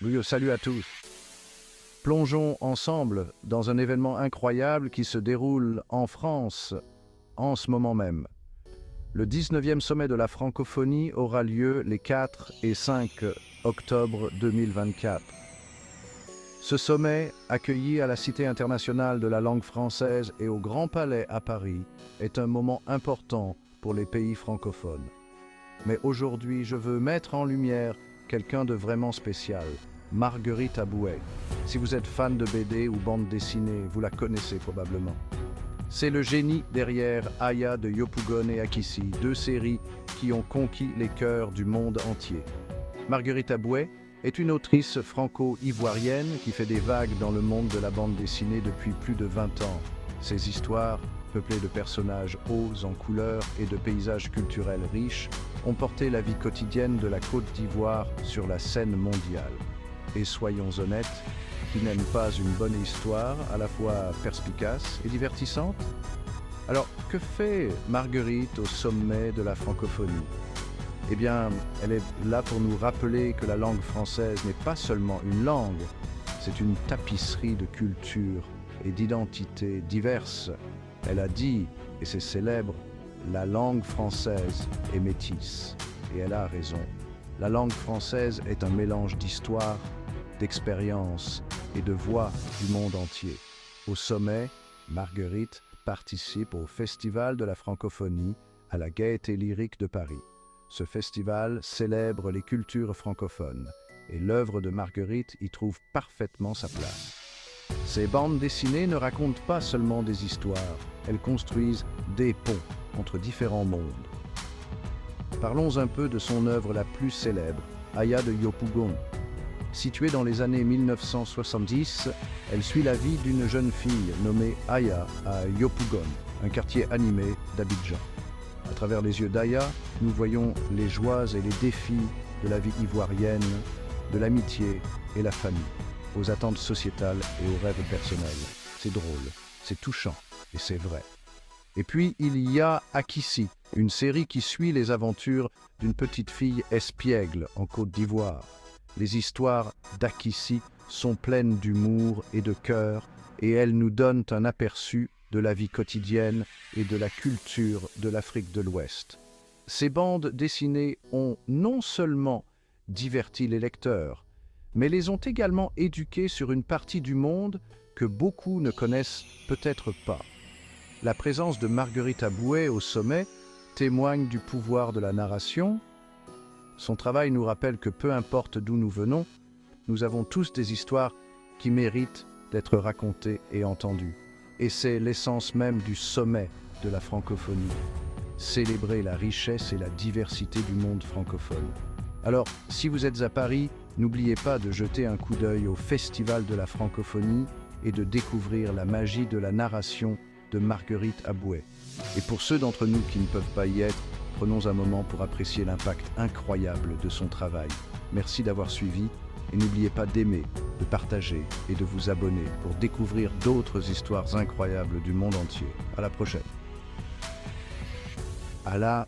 Oui, salut à tous. Plongeons ensemble dans un événement incroyable qui se déroule en France en ce moment même. Le 19e sommet de la francophonie aura lieu les 4 et 5 octobre 2024. Ce sommet, accueilli à la Cité internationale de la langue française et au Grand Palais à Paris, est un moment important pour les pays francophones. Mais aujourd'hui, je veux mettre en lumière quelqu'un de vraiment spécial, Marguerite Abouet. Si vous êtes fan de BD ou bande dessinée, vous la connaissez probablement. C'est le génie derrière Aya de Yopougon et Akissi, deux séries qui ont conquis les cœurs du monde entier. Marguerite Abouet est une autrice franco-ivoirienne qui fait des vagues dans le monde de la bande dessinée depuis plus de 20 ans. Ses histoires, peuplées de personnages hauts en couleurs et de paysages culturels riches, ont porté la vie quotidienne de la Côte d'Ivoire sur la scène mondiale. Et soyons honnêtes, qui n'aime pas une bonne histoire à la fois perspicace et divertissante? Alors, que fait Marguerite au sommet de la francophonie? Eh bien, elle est là pour nous rappeler que la langue française n'est pas seulement une langue, c'est une tapisserie de cultures et d'identités diverses. Elle a dit, et c'est célèbre, la langue française est métisse. Et elle a raison. La langue française est un mélange d'histoire, d'expérience et de voix du monde entier. Au sommet, Marguerite participe au Festival de la francophonie à la Gaieté lyrique de Paris. Ce festival célèbre les cultures francophones et l'œuvre de Marguerite y trouve parfaitement sa place. Ces bandes dessinées ne racontent pas seulement des histoires, elles construisent des ponts entre différents mondes. Parlons un peu de son œuvre la plus célèbre, Aya de Yopougon. Située dans les années 1970, elle suit la vie d'une jeune fille nommée Aya à Yopougon, un quartier animé d'Abidjan. À travers les yeux d'Aya, nous voyons les joies et les défis de la vie ivoirienne, de l'amitié et la famille, aux attentes sociétales et aux rêves personnels. C'est drôle, c'est touchant et c'est vrai. Et puis il y a Akissi, une série qui suit les aventures d'une petite fille espiègle en Côte d'Ivoire. Les histoires d'Akissi sont pleines d'humour et de cœur et elles nous donnent un aperçu de la vie quotidienne et de la culture de l'Afrique de l'Ouest. Ces bandes dessinées ont non seulement diverti les lecteurs, mais les ont également éduqués sur une partie du monde que beaucoup ne connaissent peut-être pas. La présence de Marguerite Abouet au sommet témoigne du pouvoir de la narration. Son travail nous rappelle que peu importe d'où nous venons, nous avons tous des histoires qui méritent d'être racontées et entendues. Et c'est l'essence même du sommet de la francophonie. Célébrer la richesse et la diversité du monde francophone. Alors, si vous êtes à Paris, n'oubliez pas de jeter un coup d'œil au Festival de la francophonie et de découvrir la magie de la narration de Marguerite Abouet. Et pour ceux d'entre nous qui ne peuvent pas y être, prenons un moment pour apprécier l'impact incroyable de son travail. Merci d'avoir suivi et n'oubliez pas d'aimer, de partager et de vous abonner pour découvrir d'autres histoires incroyables du monde entier. À la prochaine. À la